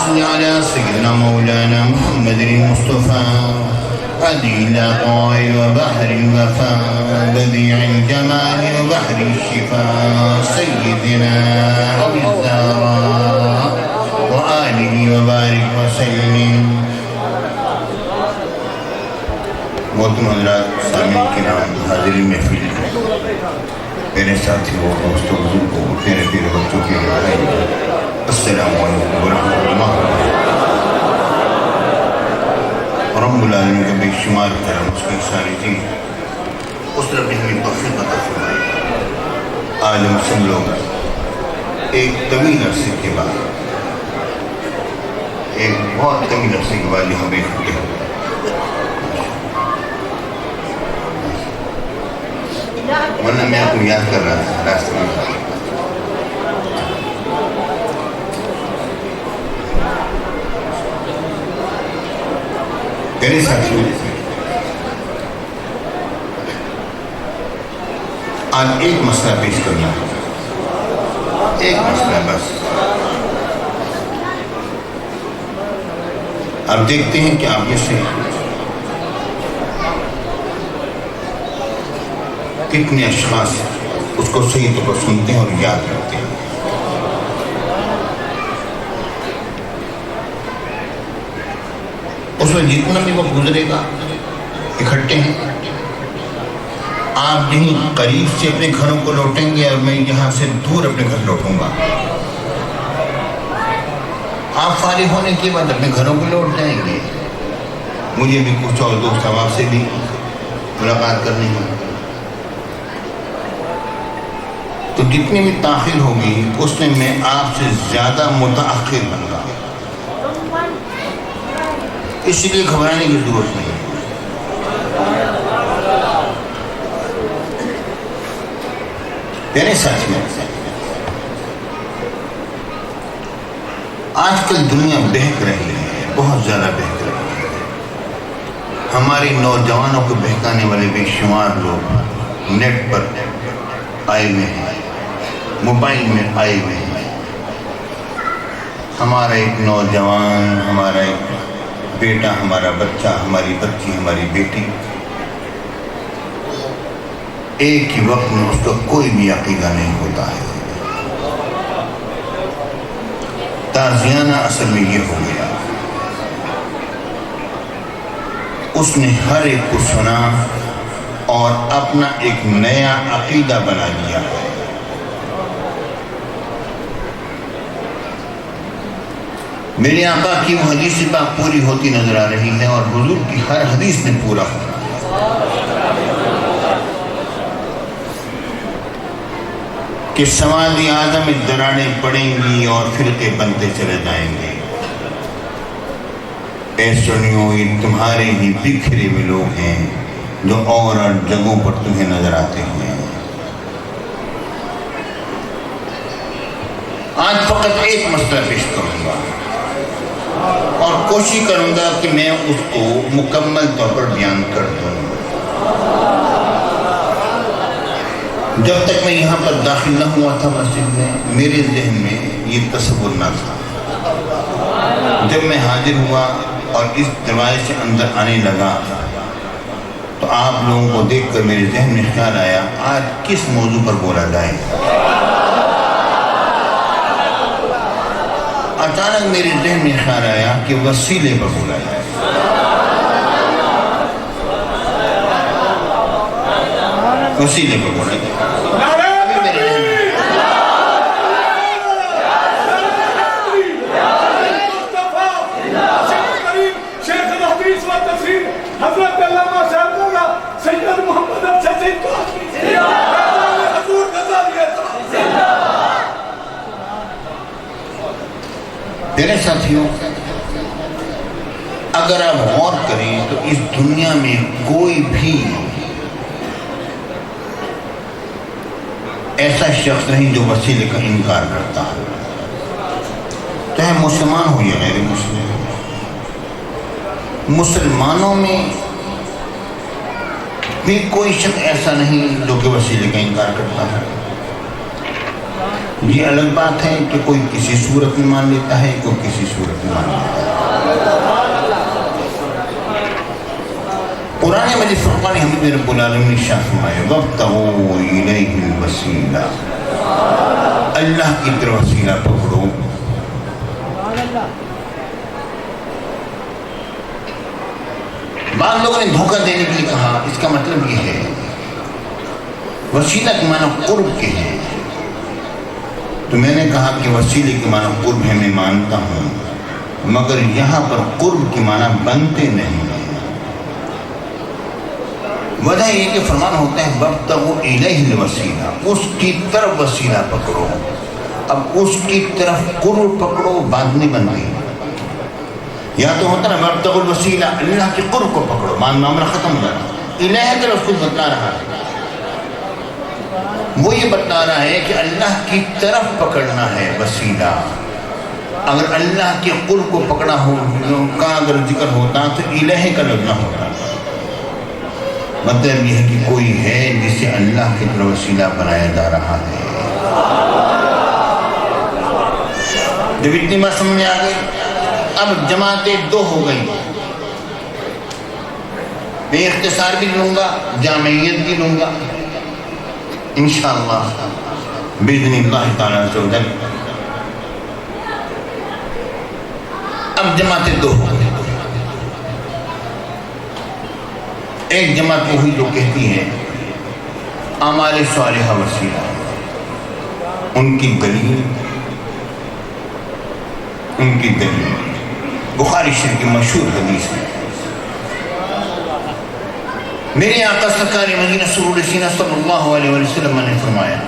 صل على سيدنا مولانا محمد المصطفى هدي العطاء وبحر الوفاء بديع الجمال وبحر الشفاء سيدنا أبي الزهراء وآله وبارك وسلم. محترم حضرات، سامعین کرام، حاضرین محفل، میرے ساتھیوں، دوستوں، بزرگوں، پیارے پیارے بچوں کے بھائی، السلام علیکم ورحمۃ اللہ وبرکاتہ. رب العالمین کا بے شمار کرم، اس کی ساری چیز اس رب نے ہمیں توفیق عطا فرمائی. آج ہم سب لوگ ایک طویل عرصے کے بعد، ایک بہت طویل عرصے کے بعد یہاں بیٹھے ہیں. ورنہ میں آپ کو یاد کر رہا تھا راستے میں. میرے ساتھیوں، آج ایک مسئلہ پیش کرنا ہے، ایک مسئلہ بس. اب دیکھتے ہیں کہ آپ میں سے کتنے اشخاص اس کو صحیح طور پر سنتے ہیں اور یاد رکھتے ہیں. اس میں جتنا بھی وقت گزرے گا اکٹھے ہیں. آپ یہیں قریب سے اپنے گھروں کو لوٹیں گے اور میں یہاں سے دور اپنے گھر لوٹوں گا. آپ فارغ ہونے کے بعد اپنے گھروں کو لوٹ جائیں گے. مجھے بھی کچھ اور دوست آپ سے بھی ملاقات کرنی ہے. تو جتنی بھی تاخیر ہوگی اس میں میں آپ سے زیادہ متاخر بن گا. اس لیے گھبرانے کی ضرورت نہیں. میرے ساتھیوں، آج کل دنیا بہک رہی ہے، بہت زیادہ بہک رہی ہے. ہمارے نوجوانوں کو بہکانے والے بے شمار لوگ نیٹ پر آئے ہوئے ہیں، موبائل میں آئے ہوئے ہیں. ہمارا ایک نوجوان، ہمارا ایک بیٹا، ہمارا بچہ، ہماری بچی، ہماری بیٹی، ایک ہی وقت میں اس کا کوئی بھی عقیدہ نہیں ہوتا ہے. تازیانہ اصل میں یہ ہو گیا، اس نے ہر ایک کو سنا اور اپنا ایک نیا عقیدہ بنا لیا ہے. میرے آقا کی وہ حدیث پاک پوری ہوتی نظر آ رہی ہے اور حضور کی ہر حدیث میں پورا ہونا کہ سماج اعظم میں دراڑیں پڑیں گی اور فرقے بنتے چلے جائیں گے. اے سنیو، یہ تمہارے ہی بکھرے ہوئے لوگ ہیں جو اور جگہوں پر تمہیں نظر آتے ہیں. آج فقط ایک مسئلہ پیش کروں گا اور کوشش کروں گا کہ میں اس کو مکمل طور پر بیان کر دوں. جب تک میں یہاں پر داخل نہ ہوا تھا مسجد میں، میرے ذہن میں یہ تصور نہ تھا. جب میں حاضر ہوا اور اس دروازے سے اندر آنے لگا تو آپ لوگوں کو دیکھ کر میرے ذہن میں خیال آیا، آج کس موضوع پر بولا جائے. اچانک میرے ذہن میں خیال آیا کہ وسیلے پر بولا جائے. وسیلے پر بولا جائے. حضرت علامہ صاحب سید محمد میرے ساتھیوں، اگر آپ غور کریں تو اس دنیا میں کوئی بھی ایسا شخص نہیں جو وسیلے کا انکار کرتا ہے، چاہے مسلمان ہو یا غیر مسلم. مسلمانوں میں بھی کوئی شخص ایسا نہیں جو کہ وسیلے کا انکار کرتا ہے. یہ الگ بات ہے کہ کوئی کسی صورت میں مان لیتا ہے، کوئی کسی صورت میں مان لیتا ہے۔ قرآن مجید فرقان حمید رب العالمین نے شاہ فرمایا وَابْتَغُوا إِلَيْهِ الْوَسِيلَةَ، اللہ کی طرف وسیلہ پکڑو۔ بعض لوگوں نے دھوکہ دینے کے لیے کہا، اس کا مطلب یہ ہے وسیلہ کے معنی قرب کے ہیں، تو میں نے کہا کہ وسیلے کے معنی قرب ہے، میں مانتا ہوں، مگر یہاں پر قرب کے معنی بنتے نہیں ہیں۔ وجہ یہ کہ فرمان ہوتا ہے وَابْتَغُوا إِلَيْهِ الْوَسِيلَةَ، اس کی طرف وسیلہ پکڑو۔ اب اس کی طرف قرب پکڑو بات نہیں بن گئی، یا تو ہوتا نا وَابْتَغُوا الْوَسِيلَةَ، اللہ کی قرب کو پکڑو، معاملہ ختم ہو جاتا۔ الہ طرف کچھ بتلا رہا ہے، وہ یہ بتا رہا ہے کہ اللہ کی طرف پکڑنا ہے وسیلہ۔ اگر اللہ کے قرب کو پکڑا ہو کا اگر ذکر ہوتا تو الہ کا لفظ نہ ہوتا۔ مطلب یہ ہے کہ کوئی ہے جسے اللہ کی طرف وسیلہ بنایا جا رہا ہے۔ جب اتنی بات سمجھ آ گئی، اب جماعتیں دو ہو گئی، میں اختصار بھی لوں گا، جامعیت بھی لوں گا انشاءاللہ باذن اللہ تعالیٰ عز و جل۔ اب جماعتیں دو ہو گئی، ایک جماعت وہ ہوئی جو کہتی ہے اعمال صالحہ وسیلہ، ان کی دلیل بخاری شریف کی مشہور حدیث ہے، میرے آقا سرکار مدینہ صلی اللہ علیہ وسلم نے فرمایا۔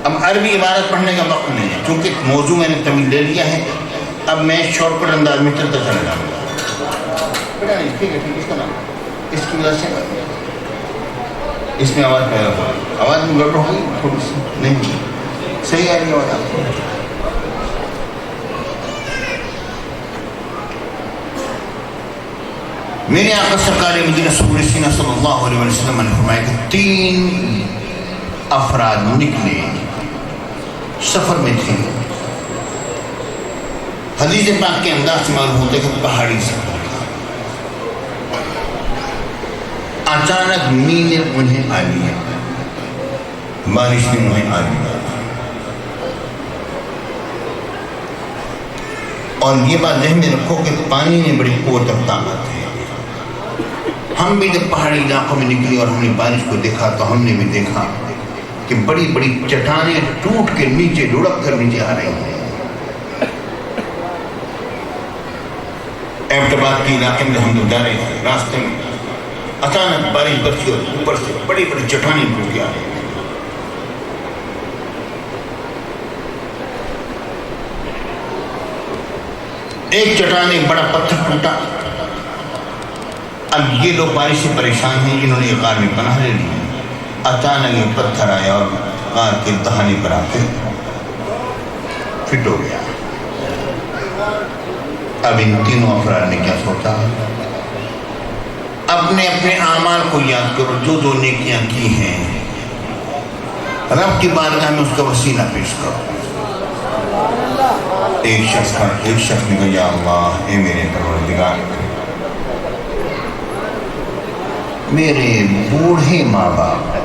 اب عربی عبارت پڑھنے کا وقت نہیں ہے کیونکہ موضوع میں نے طویل لے لیا ہے، اب میں شارٹ کٹ انداز میں چلتا چلا جاؤں گا۔ ٹھیک ہے، اس کا نام اس کی وجہ سے اس میں آواز پیدا ہو رہی، آواز میں گڑبڑ ہوئی تھوڑی سی، نہیں صحیح آ رہی آواز آپ کو؟ میرے آقا سرکار مدینہ صلی اللہ علیہ وسلم نے فرمایا کہ 3 افراد نکلے، سفر میں تھے۔ حدیث پاک کے انداز سے معلوم ہوتا ہے کہ پہاڑی سفر، اچانک نیندیں انہیں آ لی، بارش نے انہیں آ لی، اور یہ بات ذہن میں رکھو کہ پانی میں بڑی قوت اور طاقت ہے۔ ہم بھی جب پہاڑی علاقوں میں نکلی اور ہم نے بارش کو دیکھا تو ہم نے بھی دیکھا کہ بڑی بڑی چٹانیں ٹوٹ کے نیچے لڑک کر نیچے آ رہی ہیں۔ ایبٹ آباد کے علاقے میں ہم لوگ جا رہے تھے، راستے میں اچانک بارش برسی اور اوپر سے بڑی بڑی چٹانیں ٹوٹ کے آ رہی ہیں۔ ایک چٹان ایک بڑا پتھر ٹوٹا، اب یہ لوگ بارش سے پریشان ہیں، انہوں نے غار میں پناہ لے لی۔ اچانک یہ پتھر آیا اور غار کے دہانے پر آ کے فٹ ہو گیا۔ اب ان تینوں افراد نے کیا سوچا، اپنے اپنے اعمال کو یاد کرو، جو جو نیکیاں کی ہیں، رب کی بارگاہ میں اس کا وسیلہ پیش کرو۔ ایک شخص نے کہا یا اللہ، اے میرے پروردگار، میرے بوڑھے ماں باپ،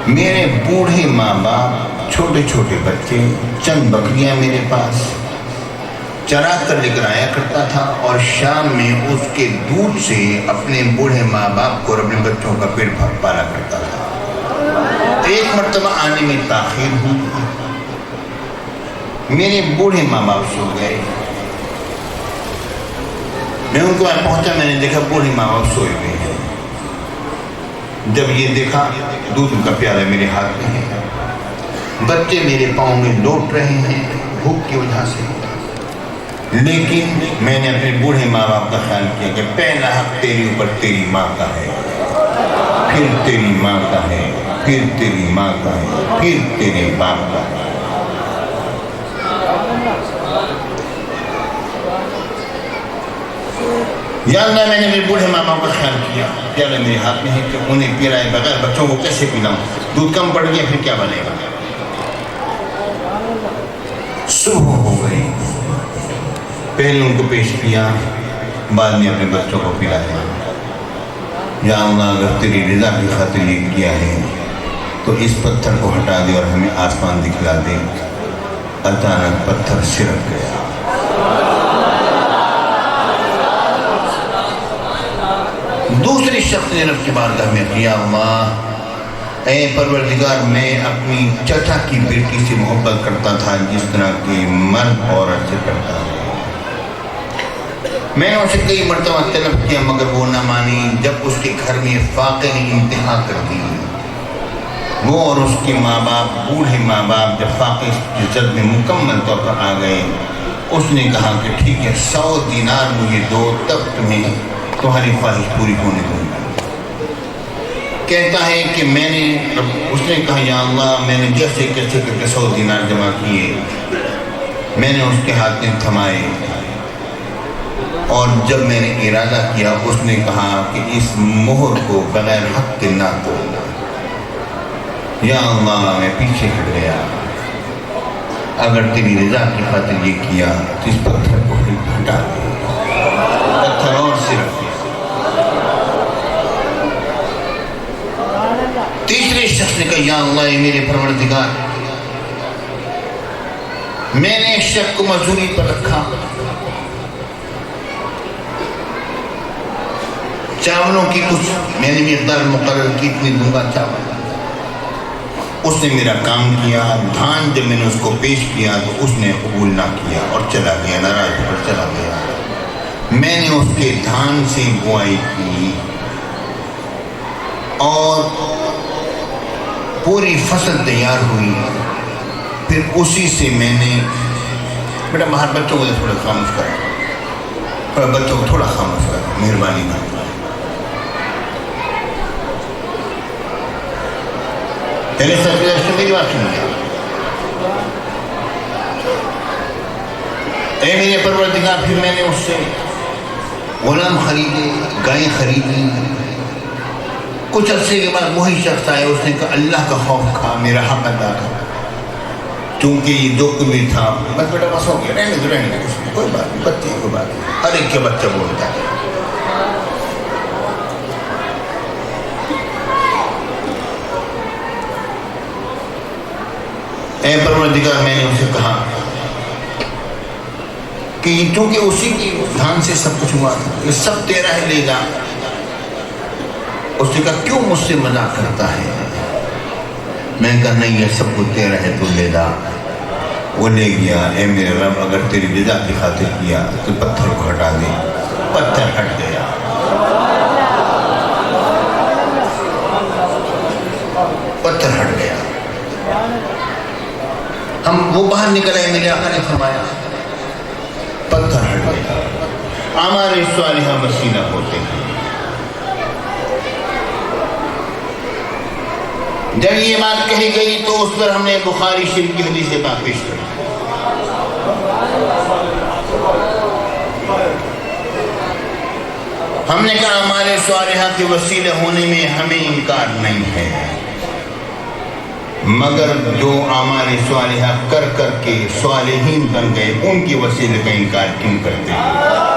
میرے بوڑھے ماں باپ، چھوٹے چھوٹے بچے، چند بکریاں میرے پاس، چرا کر لے کر آیا کرتا تھا اور شام میں اس کے دودھ سے اپنے بوڑھے ماں باپ کو اور اپنے بچوں کا پیٹ بھر پالا کرتا تھا۔ ایک مرتبہ آنے میں تاخیر ہوئی، میرے بوڑھے ماں باپ سو گئے، میں ان کو پہنچا، میں نے دیکھا بوڑھے ماں باپ سوئے ہوئے ہیں۔ جب یہ دیکھا دودھ کا پیالہ میرے ہاتھ میں ہے، بچے میرے پاؤں میں لوٹ رہے ہیں بھوک کی وجہ سے، لیکن میں نے اپنے بوڑھے ماں باپ کا خیال کیا کہ پہلا حق تیرے اوپر تیری ماں کا ہے، پھر تیری ماں کا ہے، پھر تیری ماں کا ہے، پھر تیرے باپ کا ہے۔ یا اللہ، میں نے میرے بوڑھے ماں باپ کا خیال کیا، پیالہ میرے ہاتھ میں ہے کہ انہیں پلائے بغیر بچوں کو کیسے پلاؤں؟ دودھ کم پڑ گیا پھر کیا بنے گا؟ صبح ہو گئی، پہلے ان کو پیش کیا، بعد میں اپنے بچوں کو پلایا۔ یا اللہ اگر تیری رضا کی خاطر یہ کیا ہے تو اس پتھر کو ہٹا دے اور ہمیں آسمان دکھلا دے۔ اچانک پتھر سرک گیا۔ دوسری شخص نے رب کی بارگاہ میں کیا، اللہ اے پروردگار میں اپنی چچا کی بیٹی سے محبت کرتا تھا جس طرح کہ مرد عورت سے کرتا ہے۔ میں نے اسے کئی مرتبہ طلب کیا مگر وہ نہ مانی۔ جب اس کے گھر میں فاقے نے انتہا کر دی، وہ اور اس کے ماں باپ، بوڑھے ماں باپ جب فاقے کی زد میں مکمل طور پر آ گئے، اس نے کہا کہ ٹھیک ہے 100 دینار مجھے دو، تب تمہیں تمہاری خواہش پوری ہونے دوں گا۔ کہتا ہے کہ اس نے کہا یا اللہ میں نے جیسے کیسے کر کے 100 دینار جمع کیے، میں نے اس کے ہاتھ میں تھمائے، اور جب میں نے ارادہ کیا اس نے کہا کہ اس مہر کو بغیر حق کے نہ توڑنا۔ یا اللہ میں پیچھے ہٹ گیا، اگر تیری رضا کی خاطر یہ کیا تو اس پتھر کو ہٹا دے۔ پتھر اور صرف تیسرے شخص نے کہا یا اللہ میرے پروردگار، میں نے ایک شخص کو مزدوری پر رکھا، چاولوں کی کچھ میں نے مقدار مقرر کی، اتنی دوں گا چاول۔ اس نے میرا کام کیا، دھان جب میں نے اس کو پیش کیا تو اس نے قبول نہ کیا اور چلا گیا، ناراض ہو کر چلا گیا۔ میں نے اس کے دھان سے بوائی کی اور پوری فصل تیار ہوئی، پھر اسی سے میں نے بیٹا باہر بچوں کو تھوڑا خاموش کرا، بچوں کو تھوڑا خاموش کرا، مہربانی نہ۔ پہلے سب سے میری بات سن لیا، اے میرے پروردگار، پھر میں نے اس سے غلام خریدے، گائیں خریدی۔ کچھ عرصے کے بعد وہی شخص آیا، اس نے کہا اللہ کا خوف کھا، میرا حق ادا کر، چونکہ یہ دکھ بھی تھا۔ بس بیٹا بس ہو گیا، رہنے دو، کوئی بات نہیں، بچے کوئی بات نہیں، ہر ایک کے بچہ بولتا ہے۔ اے پروردگار، میں نے اسے کہا کہ چونکہ اسی کی دھان سے سب کچھ ہوا تھا، یہ سب تیرا ہے، لے جا۔ اس نے کہا کیوں مجھ سے مذاق کرتا ہے؟ میں نے کہا نہیں، یہ سب کچھ تیرا ہے، تو لے جا۔ وہ لے گیا۔ اے میرے رب اگر تیری رضا کی خاطر کیا تو پتھر کو ہٹا دے۔ پتھر ہٹ گیا۔ پتھر ہٹ گیا۔ وہ باہر نکل آئے، میرے آقا نے فرمایا پتھر ہٹ گیا۔ ہمارے صالحہ وسیلہ ہوتے ہیں۔ جب یہ بات کہی گئی تو اس پر ہم نے بخاری شریف کی حدیث پاک پیش کی۔ ہم نے کہا ہمارے صالحہ کے وسیلے ہونے میں ہمیں انکار نہیں ہے، مگر جو ہمارے صالحہ کر کر کے صالحین بن گئے ان کے وسیلے کا انکار کیوں کرتے ہیں؟